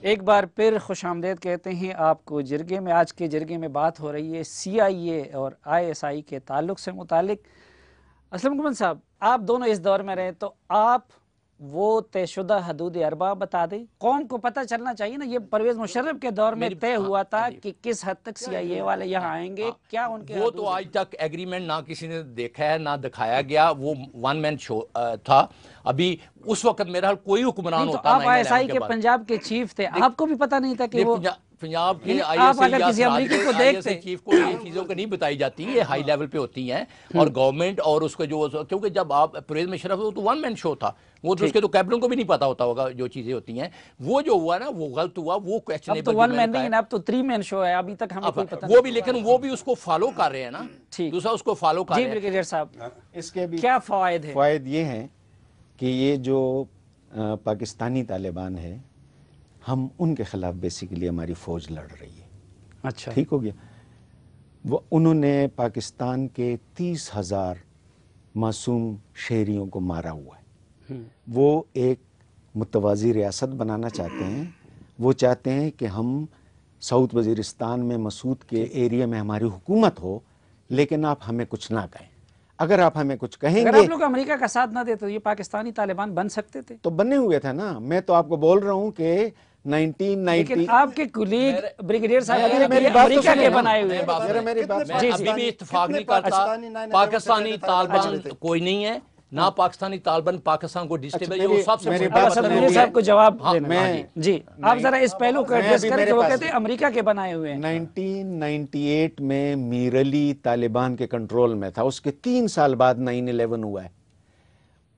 ایک بار پھر خوش آمدید کہتے ہیں آپ کو جرگے میں. آج کے جرگے میں بات ہو رہی ہے CIA اور ISI کے تعلق سے متعلق. اسلم گمن صاحب، آپ دونوں اس دور میں رہے تو آپ وہ طے شدہ حدود ارباب بتا دیں. قوم کو پتہ چلنا چاہیے نا، یہ پرویز مشرف کے دور میں طے ہوا تھا کہ کس حد تک CIA والے یہاں آئیں گے، کیا ان کے وہ تو آج تک ایگریمنٹ نہ کسی نے دیکھا ہے نہ دکھایا گیا. وہ ون مین شو تھا. ابھی اس وقت میرا حال کوئی حکمران ہوتا آپ ISI کے پنجاب کے چیف تھے، آپ کو بھی پتہ نہیں تھا کہ وہ پنجاب کے آپ اگر کسی امریکی کو دیکھتے چیف کو یہ چیزوں کو نہیں بتائی جاتی، یہ ہائی لیول پہ ہوتی ہیں. اور گورنمنٹ اور اس کو جو، کیونکہ جب آپ پرویز مشرف ہو تو ون مین شو تھا، وہ تو اس کے تو کیبنٹ کو بھی نہیں پتا ہوتا ہوگا جو چیزیں ہوتی ہیں. وہ جو ہوا نا وہ غلط ہوا. وہ اب تو ون مین نہیں، اب تو 3 مین شو ہے. ابھی تک ہمیں کوئی پتہ وہ بھی، لیکن وہ بھی اس کو فالو کر رہے ہیں نا. دوسرا اس کو فالو کر رہے ہیں. جی بریگیڈیئر صاحب، اس کے بھی کیا فوائد ہیں؟ فوائد یہ ہیں کہ یہ جو پاکستانی طالبان ہے، ہم ان کے خلاف بیسیکلی ہماری فوج لڑ رہی ہے. اچھا، ٹھیک ہو گیا. وہ انہوں نے پاکستان کے 30,000 معصوم شہریوں کو مارا ہوا ہے. وہ ایک متوازی ریاست بنانا چاہتے ہیں. وہ چاہتے ہیں کہ ہم ساؤتھ وزیرستان میں مسعود کے ایریا میں ہماری حکومت ہو، لیکن آپ ہمیں کچھ نہ کہیں. اگر آپ ہمیں کچھ کہیں اگر گے آپ لوگ امریکہ کا ساتھ نہ دیتے تو یہ پاکستانی طالبان بن سکتے تھے. تو بنے ہوئے تھے نا. میں تو آپ کو بول رہا ہوں کہ 1990 لیکن آپ کے کولیگ بریگیڈیئر صاحب میری بات تو امریکہ کے سنیں. بنائے ہوئے. میری بات میں ابھی بھی اتفاق نہیں کرتا. پاکستانی طالبان کوئی نہیں ہے، نہ پاکستانی طالبان پاکستان کو ڈسٹیبل. یہ سب سے بڑی بات اسلم صاحب کو جواب دینا. میں جی آپ ذرا اس پہلو کو ایڈریس کریں کہ وہ کہتے ہیں امریکہ کے بنائے ہوئے ہیں. 1998 میں میر علی طالبان کے کنٹرول میں تھا. اس کے 3 سال بعد 9/11 ہوا ہے.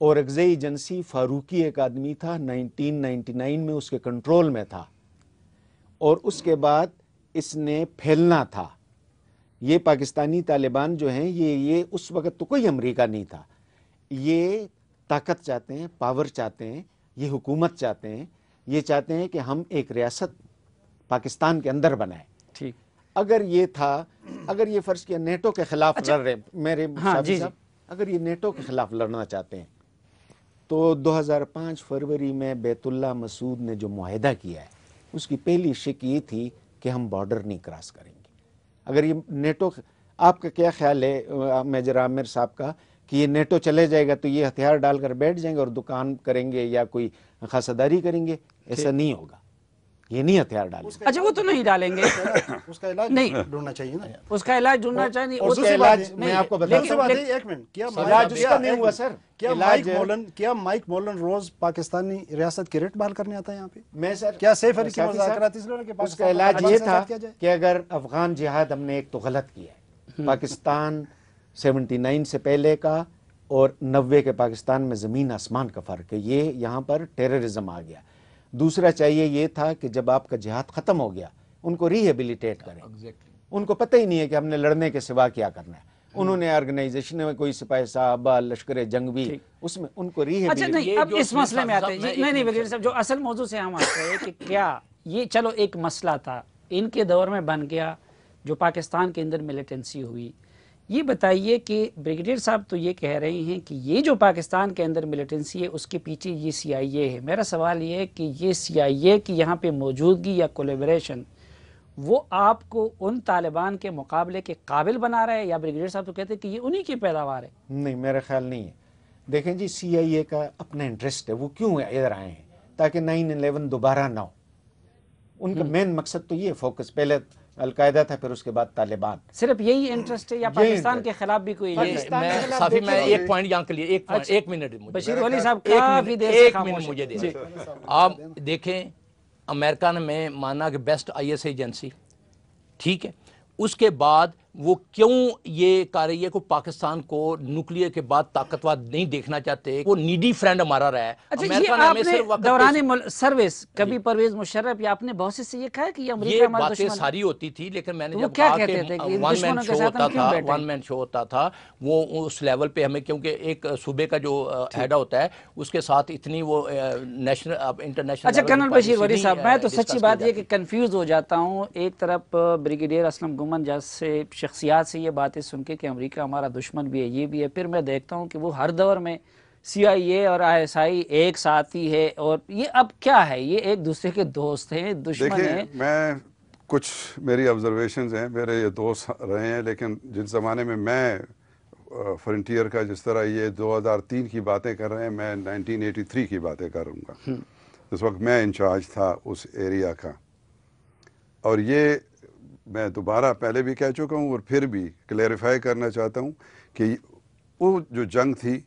اور اگزئی ایجنسی فاروقی ایک آدمی تھا، 1999 میں اس کے کنٹرول میں تھا. اور اس کے بعد اس نے پھیلنا تھا. یہ پاکستانی طالبان جو ہیں یہ اس وقت تو کوئی امریکہ نہیں تھا. یہ طاقت چاہتے ہیں، پاور چاہتے ہیں، یہ حکومت چاہتے ہیں. یہ چاہتے ہیں کہ ہم ایک ریاست پاکستان کے اندر بنائیں. ٹھیک. اگر یہ تھا، اگر یہ فرض کیا نیٹو کے خلاف لڑ رہے میرے شافی صاحب، اگر یہ نیٹو کے خلاف لڑنا چاہتے ہیں تو 2005 فروری میں بیت اللہ مسعود نے جو معاہدہ کیا ہے اس کی پہلی شک یہ تھی کہ ہم بارڈر نہیں کراس کریں گے. اگر یہ نیٹو، آپ کا کیا خیال ہے میجر عامر صاحب کا، کہ یہ نیٹو چلے جائے گا تو یہ ہتھیار ڈال کر بیٹھ جائیں گے اور دکان کریں گے یا کوئی خاصداری کریں گے؟ ایسا نہیں ہوگا. یہ نہیں ہتھیار ڈالیں گے. اچھا وہ تو نہیں ڈالیں گے. اس کا علاج ڈھونڈنا چاہیے نا. اس کا علاج ڈھونڈنا چاہیے. اس کا علاج میں آپ کو بتا دوں. ایک منٹ، کیا علاج اس کا نہیں ہوا سر. کیا مائک مولن روز پاکستانی ریاست کی ریٹ بحال کرنے آتا ہے یہاں پہ؟ میں سر کیا سیف علی کی مذاکرات اس لیے کہ اس کا علاج یہ تھا کہ اگر افغان جہاد ہم نے ایک تو غلط کیا ہے. پاکستان 79 سے پہلے کا اور 90 کے پاکستان میں زمین آسمان کا فرق ہے. یہ یہاں پر ٹیررزم آ گیا. دوسرا چاہیے یہ تھا کہ جب آپ کا جہاد ختم ہو گیا ان کو ریہیبلیٹیٹ کریں. ان کو پتہ ہی نہیں ہے کہ ہم نے لڑنے کے سوا کیا کرنا ہے. انہوں نے آرگنائزیشن میں کوئی سپاہی صحابہ، لشکر جنگ بھی، اس میں ان کو ریہیبلیٹیٹ. اچھا نہیں، اب اس مسئلے میں آتے ہیں. نہیں وزیر صاحب، جو اصل موضوع سے ہم آتے ہیں کہ کیا یہ چلو ایک مسئلہ تھا ان کے دور میں بن گیا جو پاکستان کے اندر ملیٹنسی ہوئی. یہ بتائیے کہ بریگیڈیئر صاحب تو یہ کہہ رہے ہیں کہ یہ جو پاکستان کے اندر ملیٹنسی ہے اس کے پیچھے یہ CIA ہے. میرا سوال یہ ہے کہ یہ CIA کی یہاں پہ موجودگی یا کولیبریشن وہ آپ کو ان طالبان کے مقابلے کے قابل بنا رہا ہے، یا بریگیڈیئر صاحب تو کہتے ہیں کہ یہ انہی کی پیداوار ہے؟ نہیں، میرا خیال نہیں ہے. دیکھیں جی، CIA کا اپنا انٹرسٹ ہے. وہ کیوں ادھر آئے ہیں؟ تاکہ 9/11 دوبارہ نہ ہو. ان کا مین مقصد تو یہ فوکس، پہلے القاعدہ تھا پھر اس کے بعد طالبان. صرف یہی انٹرسٹ ہے یا پاکستان کے خلاف بھی کوئی؟ صافی میں ایک پوائنٹ یہاں کے لیے ایک منٹ بشیر ولی صاحب کافی دیر سے خاموش مجھے دیں. آپ دیکھیں، امریکہ نے میں مانا کہ بیسٹ IS ایجنسی، ٹھیک ہے. اس کے بعد وہ کیوں یہ کر رہی ہے کہ پاکستان کو نیوکلیئر کے بعد طاقتور نہیں دیکھنا چاہتے؟ وہ نیڈی فرینڈ ہمارا رہا ہے. اچھا یہ آپ نے دوران سروس کبھی پرویز مشرف یا اپنے بہت سے یہ کہا کہ یہ امریکہ ہمارا دشمن ہے؟ یہ باتیں ساری ہوتی تھی، لیکن میں نے جب کیا کہا کہتے تھے کہ ون مین دشمنوں کے ساتھ ہم کیوں بیٹھیں؟ ون مین شو ہوتا تھا وہ اس لیول پہ ہمیں، کیونکہ ایک صوبے کا جو ہیڈا ہوتا ہے اس کے ساتھ اتنی وہ نیشنل انٹرنیشنل. اچھا کرنل بشیر ولی صاحب، میں تو سچی بات یہ کہ کنفیوز ہو جاتا ہوں. ایک طرف بریگیڈیئر اسلم گمن جیسے شخصیات سے یہ باتیں سن کے کہ امریکہ ہمارا دشمن بھی ہے، یہ بھی ہے، پھر میں دیکھتا ہوں کہ وہ ہر دور میں CIA اور ISI ایک ساتھ ہی ہے، اور یہ اب کیا ہے؟ یہ ایک دوسرے کے دوست ہیں، دشمن ہیں؟ دیکھیں میں کچھ میری آبزرویشنز ہیں، میرے یہ دوست رہے ہیں، لیکن جس زمانے میں فرنٹیئر کا جس طرح یہ 2003 کی باتیں کر رہے ہیں، میں 1983 کی باتیں کروں گا. اس وقت میں انچارج تھا اس ایریا کا. اور یہ میں دوبارہ پہلے بھی کہہ چکا ہوں اور پھر بھی کلیریفائی کرنا چاہتا ہوں کہ وہ جو جنگ تھی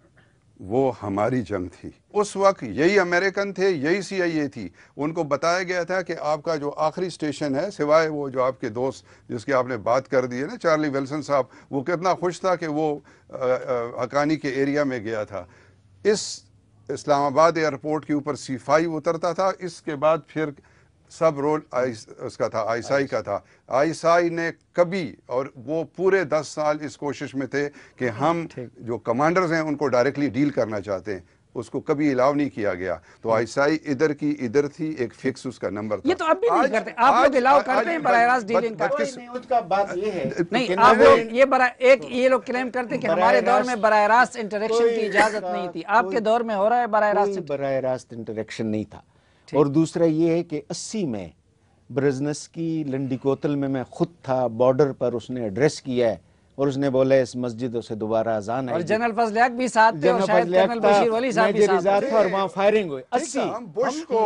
وہ ہماری جنگ تھی. اس وقت یہی امریکن تھے، یہی CIA تھی. ان کو بتایا گیا تھا کہ آپ کا جو آخری اسٹیشن ہے، سوائے وہ جو آپ کے دوست جس کی آپ نے بات کر دی ہے نا، چارلی ویلسن صاحب، وہ کتنا خوش تھا کہ وہ حقانی کے ایریا میں گیا تھا. اسلام آباد ایئرپورٹ کے اوپر C5 اترتا تھا. اس کے بعد پھر سب رول اس کا تھا، ISI کا تھا. ISI نے کبھی، اور وہ پورے 10 سال اس کوشش میں تھے کہ ہم جو کمانڈرز ہیں ان کو ڈائریکٹلی ڈیل کرنا چاہتے ہیں، اس کو کبھی الاؤ نہیں کیا گیا. تو ISI ادھر کی ادھر تھی، ایک فکس اس کا نمبر تھا. یہ تو اب بھی نہیں کرتے. آپ لوگ الاؤ کرتے ہیں براہ راست ڈیلنگ کا؟ اس کا بات یہ ہے نہیں، آپ لوگ یہ لوگ کلیم کرتے ہیں کہ ہمارے دور میں براہ راست انٹریکشن کی اجازت نہیں تھی. آپ کے دور میں ہو رہا ہے براہ راست؟ براہ راست انٹریکشن نہیں تھا. اور دوسرا یہ ہے کہ 80 میں برزنس کی لنڈی کوتل میں خود تھا، بارڈر پر اس نے ایڈریس کیا ہے اور اس نے بولا اس مسجدوں سے دوبارہ اذان اور آئے. جنرل فضل حق بھی ساتھ تھے، اور شاید کرنل بشیر ولی صاحب بھی ساتھ تھے، اور وہاں فائرنگ ہوئی. 80 ہم بش کو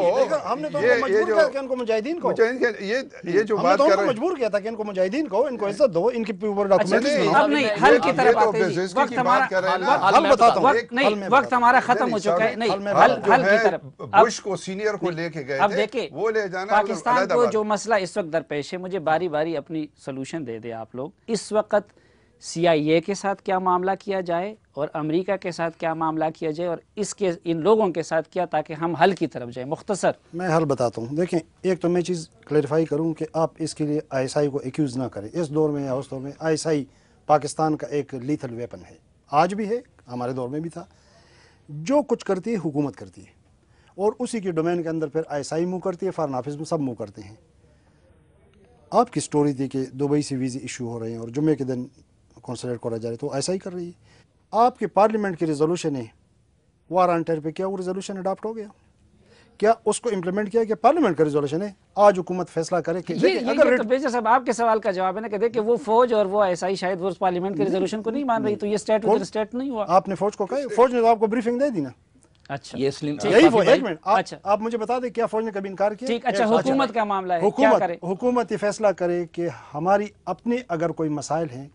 ہم نے تو ان کو مجبور کیا کہ ان کو مجاہدین کو یہ جو ہم نے بات تو ان کر کو رہے ہیں، مجبور کیا تھا کہ ان کو مجاہدین کو، ان کو عزت دو، ان کی اوپر اچھا ڈاکومنٹس نہیں، بناؤ. اب نہیں، حل کی طرف آتے ہیں. بزنس وقت کی ہمارا بات کر رہے ہیں نا. حل بتاتا ہوں. وقت نہیں، وقت ہمارا ختم ہو چکا ہے. نہیں، حل کی طرف. بش کو سینئر کو لے کے گئے اب تھے، دیکھیں وہ لے جانا پاکستان کو جو مسئلہ اس وقت درپیش ہے، مجھے باری باری اپنی سلوشن دے دیں آپ لوگ. اس وقت CIA کے ساتھ کیا معاملہ کیا جائے اور امریکہ کے ساتھ کیا معاملہ کیا جائے، اور ان لوگوں کے ساتھ کیا، تاکہ ہم حل کی طرف جائیں؟ مختصر میں حل بتاتا ہوں. دیکھیں، ایک تو میں چیز کلیریفائی کروں کہ آپ اس کے لیے ISI کو ایکیوز نہ کریں. اس دور میں یا اس دور میں ISI پاکستان کا ایک لیتھل ویپن ہے، آج بھی ہے، ہمارے دور میں بھی تھا. جو کچھ کرتی ہے حکومت کرتی ہے، اور اسی کی ڈومین کے اندر پھر ISI موو کرتی ہے، فارن آفس میں سب موو کرتے ہیں. آپ کی سٹوری تھی کہ دبئی سے ویزے ایشو ہو رہے ہیں اور جمعے کے دن کونسلیٹ کھولا جا رہا ہے، تو ISI کر رہی ہے. آپ کے پارلیمنٹ کی ریزولوشن ہے وار آن ٹیرر پہ، کیا وہ ریزولوشن اڈاپٹ ہو گیا؟ کیا اس کو امپلیمنٹ کیا؟ کہ پارلیمنٹ کا ریزولوشن ہے، آج حکومت فیصلہ کرے کہ یہ تو بیجر صاحب آپ کے سوال کا جواب ہے نا، کہ دیکھیں وہ فوج اور وہ ISI شاید وہ پارلیمنٹ کے ریزولوشن کو نہیں مان رہی، تو یہ اسٹیٹ ود اسٹیٹ نہیں ہوا. آپ نے فوج کو کہا، فوج نے تو آپ کو بریفنگ دے دی نا. اچھا یہ اسلیم یہی وہ ایک منٹ اچھا آپ مجھے بتا دیں کیا فوج نے کبھی انکار کیا؟ ٹھیک. اچھا، حکومت کا معاملہ ہے، کیا کرے؟ حکومت یہ فیصلہ کرے کہ ہماری اپنے اگر کوئی مسائل ہیں،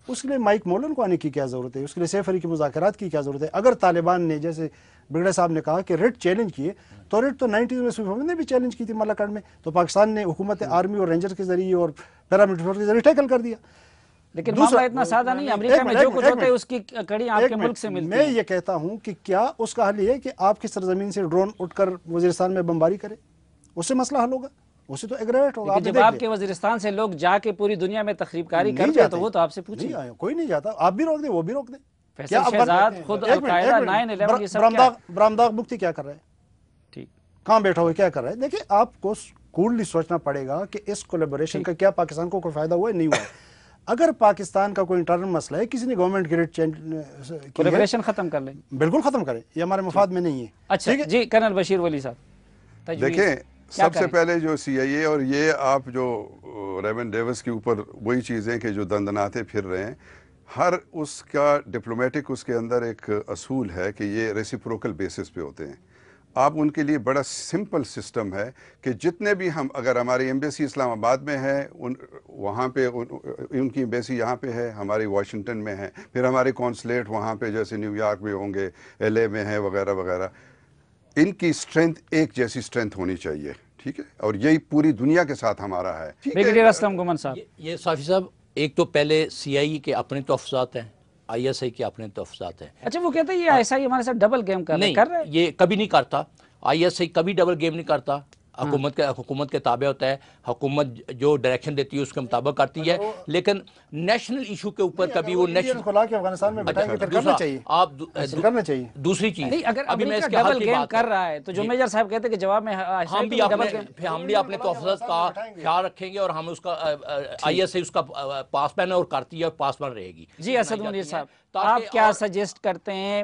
اس کے لیے مائک مولن کو آنے کی کیا ضرورت ہے؟ اس کے لیے سیف علی کے مذاکرات کی کیا ضرورت ہے؟ اگر طالبان نے، جیسے بگڑے صاحب نے کہا کہ ریٹ چیلنج کیے، تو ریٹ تو 90s میں سوئی نے بھی چیلنج کی تھی ملاکنڈ میں، تو پاکستان نے حکومت آرمی اور رینجر کے ذریعے اور پیراملٹری فورس کے ذریعے ٹیکل کر دیا. لیکن معاملہ اتنا سادہ نہیں. امریکہ میں جو کچھ ہوتا ہے اس کی کڑی آپ کے ملک سے ملتی ہے. میں یہ کہتا ہوں کہ کیا اس کا حل یہ ہے کہ آپ کی سرزمین سے ڈرون اٹھ کر وزیرستان میں بمباری کرے؟ اس سے مسئلہ حل ہوگا؟ اس سے تو ایگریویٹ ہوگا. جب آپ کے وزیرستان سے لوگ جا کے پوری دنیا میں تخریب کاری کرتے ہیں تو وہ تو آپ سے پوچھیں. کوئی نہیں جاتا. آپ بھی روک دیں، وہ بھی روک دیں. فیصل شہزاد خود القاعدہ 9/11 یہ سب کیا؟ برامداغ مفتی کیا کر رہا ہے؟ ٹھیک، کہاں بیٹھا ہوئے کیا کر رہا ہے؟ دیکھیں، آپ کو کولڈلی سوچنا پڑے گا کہ اس کولیبوریشن کا کیا پاکستان کو کوئی فائدہ ہوا ہے، نہیں ہوا ہے. اگر پاکستان کا کوئی انٹرنل مسئلہ ہے، کسی نے گورنمنٹ کی ریٹ چینج کولیبریشن ختم کر لیں، بالکل ختم کریں، یہ ہمارے مفاد میں نہیں ہے. اچھا جی، کرنل بشیر ولی صاحب دیکھیں، سب سے پہلے جو CIA اور یہ آپ جو ریمن ڈیوس کے اوپر وہی چیزیں کہ جو دندناتے پھر رہے ہیں، ہر اس کا ڈپلومیٹک اس کے اندر ایک اصول ہے کہ یہ ریسیپروکل بیسس پہ ہوتے ہیں. آپ ان کے لیے بڑا سمپل سسٹم ہے کہ جتنے بھی ہم، اگر ہماری ایمبیسی اسلام آباد میں ہے، وہاں پہ ان کی ایمبیسی یہاں پہ ہے، ہماری واشنگٹن میں ہے، پھر ہمارے کونسلیٹ وہاں پہ جیسے نیو یارک میں ہوں گے، LA میں ہے، وغیرہ وغیرہ. ان کی اسٹرینتھ ایک جیسی اسٹرینتھ ہونی چاہیے. ٹھیک ہے، اور یہی پوری دنیا کے ساتھ ہمارا ہے. برگیڈیئر اسلم گمن صاحب، یہ صافی صاحب، ایک تو پہلے CIA کے اپنے تحفظات ہیں، ISI کے اپنے تحفظات ہیں. اچھا وہ کہتے ہیں یہ ISI ہمارے ساتھ ڈبل گیم کر رہا ہے. یہ کبھی نہیں کرتا. ISI کبھی ڈبل گیم نہیں کرتا. حکومت کے تابع ہوتا ہے، حکومت جو ڈائریکشن دیتی ہے اس کے مطابق کرتی ہے، لیکن نیشنل ایشو کے اوپر کبھی وہ نیشنل کو لا کے افغانستان میں بٹائیں گے، پھر کرنا چاہیے. آپ کرنا چاہیے. دوسری چیز، نہیں، اگر ابھی میں اس امریکہ کے حل ڈبل کی گیم بات کر رہا ہے تو جو میجر صاحب کہتے ہیں کہ جواب میں ہم بھی اپنے تحفظات کا خیال رکھیں گے، اور ہم اس کا ISI اس کا پاس مین اور کرتی ہے، پاس مین رہے گی. جی اسد منیر صاحب، آپ کیا سجیسٹ کرتے ہیں